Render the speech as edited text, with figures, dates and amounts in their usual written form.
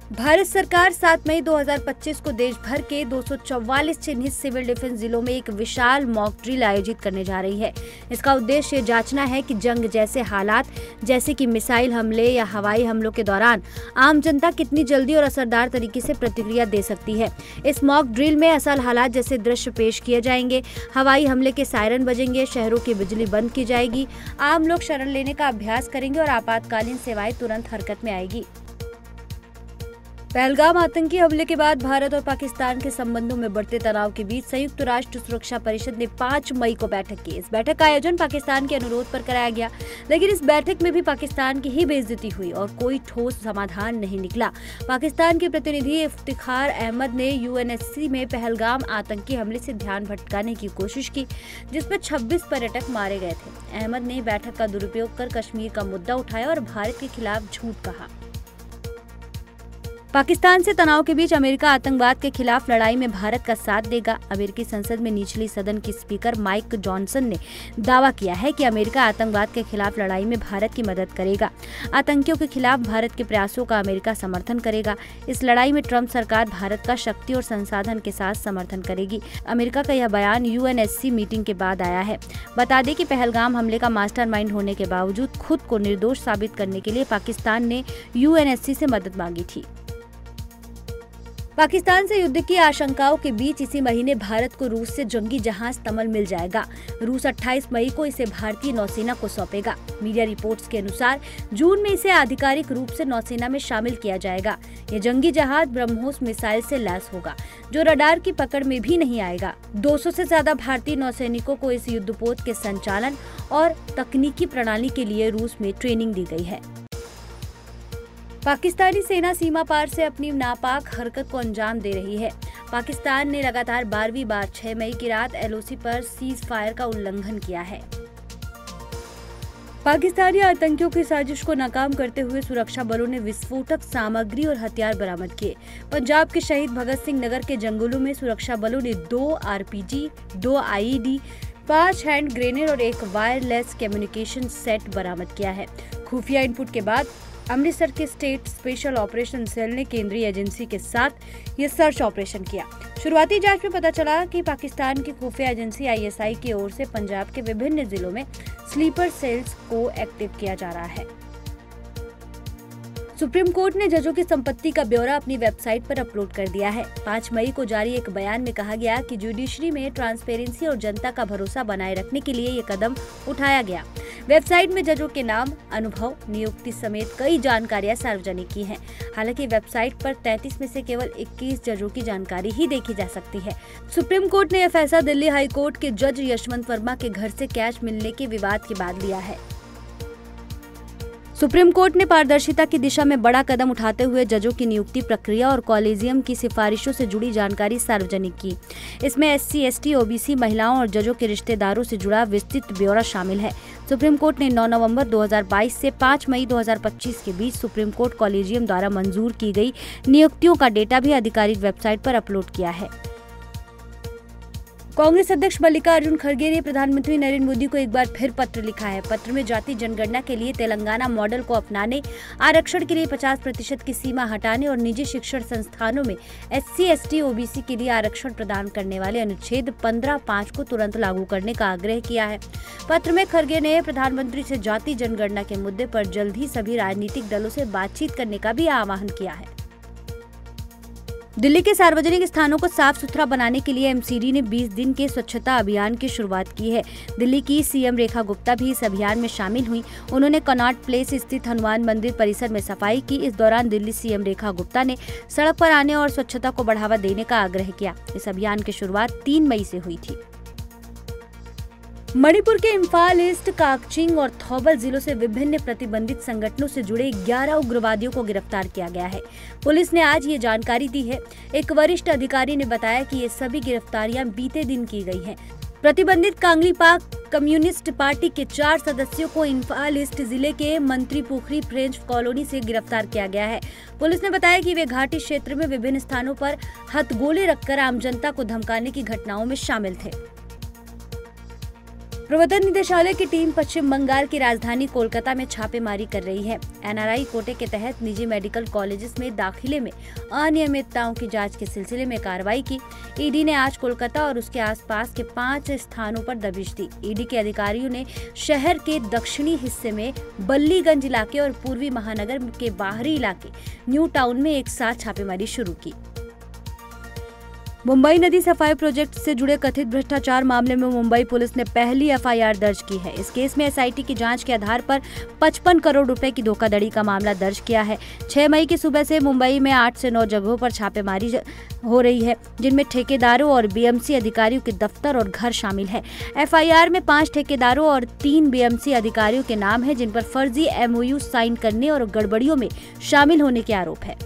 भारत सरकार 7 मई 2025 को देश भर के 244 चिन्हित सिविल डिफेंस जिलों में एक विशाल मॉक ड्रिल आयोजित करने जा रही है। इसका उद्देश्य जांचना है कि जंग जैसे हालात जैसे कि मिसाइल हमले या हवाई हमलों के दौरान आम जनता कितनी जल्दी और असरदार तरीके से प्रतिक्रिया दे सकती है। इस मॉक ड्रिल में असल हालात जैसे दृश्य पेश किए जाएंगे, हवाई हमले के सायरन बजेंगे, शहरों की बिजली बंद की जाएगी, आम लोग शरण लेने का अभ्यास करेंगे और आपातकालीन सेवाएं तुरंत हरकत में आएगी। पहलगाम आतंकी हमले के बाद भारत और पाकिस्तान के संबंधों में बढ़ते तनाव के बीच संयुक्त राष्ट्र सुरक्षा परिषद ने 5 मई को बैठक की। इस बैठक का आयोजन पाकिस्तान के अनुरोध पर कराया गया, लेकिन इस बैठक में भी पाकिस्तान की ही बेइज्जती हुई और कोई ठोस समाधान नहीं निकला। पाकिस्तान के प्रतिनिधि इफ्तिखार अहमद ने यूएनएससी में पहलगाम आतंकी हमले से ध्यान भटकाने की कोशिश की, जिसमें 26 पर्यटक मारे गए थे। अहमद ने बैठक का दुरुपयोग कर कश्मीर का मुद्दा उठाया और भारत के खिलाफ झूठ कहा। पाकिस्तान से तनाव के बीच अमेरिका आतंकवाद के खिलाफ लड़ाई में भारत का साथ देगा। अमेरिकी संसद में निचली सदन की स्पीकर माइक जॉनसन ने दावा किया है कि अमेरिका आतंकवाद के खिलाफ लड़ाई में भारत की मदद करेगा। आतंकियों के खिलाफ भारत के प्रयासों का अमेरिका समर्थन करेगा। इस लड़ाई में ट्रंप सरकार भारत का शक्ति और संसाधन के साथ समर्थन करेगी। अमेरिका का यह बयान यूएनएससी मीटिंग के बाद आया है। बता दें कि पहलगाम हमले का मास्टरमाइंड होने के बावजूद खुद को निर्दोष साबित करने के लिए पाकिस्तान ने यूएनएससी से मदद मांगी थी। पाकिस्तान से युद्ध की आशंकाओं के बीच इसी महीने भारत को रूस से जंगी जहाज तमल मिल जाएगा। रूस 28 मई को इसे भारतीय नौसेना को सौंपेगा। मीडिया रिपोर्ट्स के अनुसार जून में इसे आधिकारिक रूप से नौसेना में शामिल किया जाएगा। ये जंगी जहाज ब्रह्मोस मिसाइल से लैस होगा, जो रडार की पकड़ में भी नहीं आएगा। 200 से ज्यादा भारतीय नौसैनिकों को इस युद्धपोत के संचालन और तकनीकी प्रणाली के लिए रूस में ट्रेनिंग दी गई है। पाकिस्तानी सेना सीमा पार से अपनी नापाक हरकत को अंजाम दे रही है। पाकिस्तान ने लगातार 12वीं बार 6 मई की रात एलओसी पर सीज फायर का उल्लंघन किया है। पाकिस्तानी आतंकियों की साजिश को नाकाम करते हुए सुरक्षा बलों ने विस्फोटक सामग्री और हथियार बरामद किए। पंजाब के शहीद भगत सिंह नगर के जंगलों में सुरक्षा बलों ने 2 आरपीजी, 2 आईईडी, 5 हैंड ग्रेनेड और एक वायरलेस कम्युनिकेशन सेट बरामद किया है। खुफिया इनपुट के बाद अमृतसर के स्टेट स्पेशल ऑपरेशन सेल ने केंद्रीय एजेंसी के साथ ये सर्च ऑपरेशन किया। शुरुआती जांच में पता चला कि पाकिस्तान की खुफिया एजेंसी आईएसआई की ओर से पंजाब के विभिन्न जिलों में स्लीपर सेल्स को एक्टिव किया जा रहा है। सुप्रीम कोर्ट ने जजों की संपत्ति का ब्यौरा अपनी वेबसाइट पर अपलोड कर दिया है। 5 मई को जारी एक बयान में कहा गया कि जुडिशरी में ट्रांसपेरेंसी और जनता का भरोसा बनाए रखने के लिए ये कदम उठाया गया। वेबसाइट में जजों के नाम, अनुभव, नियुक्ति समेत कई जानकारियां सार्वजनिक की हैं। हालांकि वेबसाइट पर 33 में से केवल 21 जजों की जानकारी ही देखी जा सकती है। सुप्रीम कोर्ट ने यह फैसला दिल्ली हाई कोर्ट के जज यशवंत वर्मा के घर से कैश मिलने के विवाद के बाद लिया है। सुप्रीम कोर्ट ने पारदर्शिता की दिशा में बड़ा कदम उठाते हुए जजों की नियुक्ति प्रक्रिया और कॉलेजियम की सिफारिशों से जुड़ी जानकारी सार्वजनिक की। इसमें एससी, एसटी, ओबीसी, महिलाओं और जजों के रिश्तेदारों से जुड़ा विस्तृत ब्यौरा शामिल है। सुप्रीम कोर्ट ने 9 नवंबर 2022 से 5 मई 2025 के बीच सुप्रीम कोर्ट कॉलेजियम द्वारा मंजूर की गई नियुक्तियों का डेटा भी आधिकारिक वेबसाइट पर अपलोड किया है। कांग्रेस अध्यक्ष मल्लिकार्जुन खड़गे ने प्रधानमंत्री नरेंद्र मोदी को एक बार फिर पत्र लिखा है। पत्र में जाति जनगणना के लिए तेलंगाना मॉडल को अपनाने, आरक्षण के लिए 50% की सीमा हटाने और निजी शिक्षण संस्थानों में एससी, एसटी, ओबीसी के लिए आरक्षण प्रदान करने वाले अनुच्छेद 15(5) को तुरंत लागू करने का आग्रह किया है। पत्र में खड़गे ने प्रधानमंत्री से जाति जनगणना के मुद्दे पर जल्द ही सभी राजनीतिक दलों से बातचीत करने का भी आह्वान किया है। दिल्ली के सार्वजनिक स्थानों को साफ सुथरा बनाने के लिए एमसीडी ने 20 दिन के स्वच्छता अभियान की शुरुआत की है। दिल्ली की सीएम रेखा गुप्ता भी इस अभियान में शामिल हुई। उन्होंने कनॉट प्लेस स्थित हनुमान मंदिर परिसर में सफाई की। इस दौरान दिल्ली सीएम रेखा गुप्ता ने सड़क पर आने और स्वच्छता को बढ़ावा देने का आग्रह किया। इस अभियान की शुरुआत 3 मई से हुई थी। मणिपुर के इम्फाल ईस्ट, काकचिंग और थौबल जिलों से विभिन्न प्रतिबंधित संगठनों से जुड़े 11 उग्रवादियों को गिरफ्तार किया गया है। पुलिस ने आज ये जानकारी दी है। एक वरिष्ठ अधिकारी ने बताया कि ये सभी गिरफ्तारियां बीते दिन की गई हैं। प्रतिबंधित कांगलीपाक कम्युनिस्ट पार्टी के 4 सदस्यों को इम्फाल ईस्ट जिले के मंत्री पोखरी फ्रेंच कॉलोनी से गिरफ्तार किया गया है। पुलिस ने बताया कि वे घाटी क्षेत्र में विभिन्न स्थानों पर हथगोले रखकर आम जनता को धमकाने की घटनाओं में शामिल थे। प्रवर्तन निदेशालय की टीम पश्चिम बंगाल की राजधानी कोलकाता में छापेमारी कर रही है। एनआरआई कोटे के तहत निजी मेडिकल कॉलेजेस में दाखिले में अनियमितताओं की जांच के सिलसिले में कार्रवाई की। ईडी ने आज कोलकाता और उसके आसपास के 5 स्थानों पर दबिश दी। ईडी के अधिकारियों ने शहर के दक्षिणी हिस्से में बल्लीगंज इलाके और पूर्वी महानगर के बाहरी इलाके न्यू टाउन में एक साथ छापेमारी शुरू की। मुंबई नदी सफाई प्रोजेक्ट से जुड़े कथित भ्रष्टाचार मामले में मुंबई पुलिस ने पहली एफआईआर दर्ज की है। इस केस में एसआईटी की जांच के आधार पर 55 करोड़ रुपए की धोखाधड़ी का मामला दर्ज किया है। 6 मई की सुबह से मुंबई में 8 से 9 जगहों पर छापेमारी हो रही है, जिनमें ठेकेदारों और बीएमसी अधिकारियों के दफ्तर और घर शामिल है। एफआईआर में 5 ठेकेदारों और 3 बीएमसी अधिकारियों के नाम है, जिन पर फर्जी एमओयू साइन करने और गड़बड़ियों में शामिल होने के आरोप है।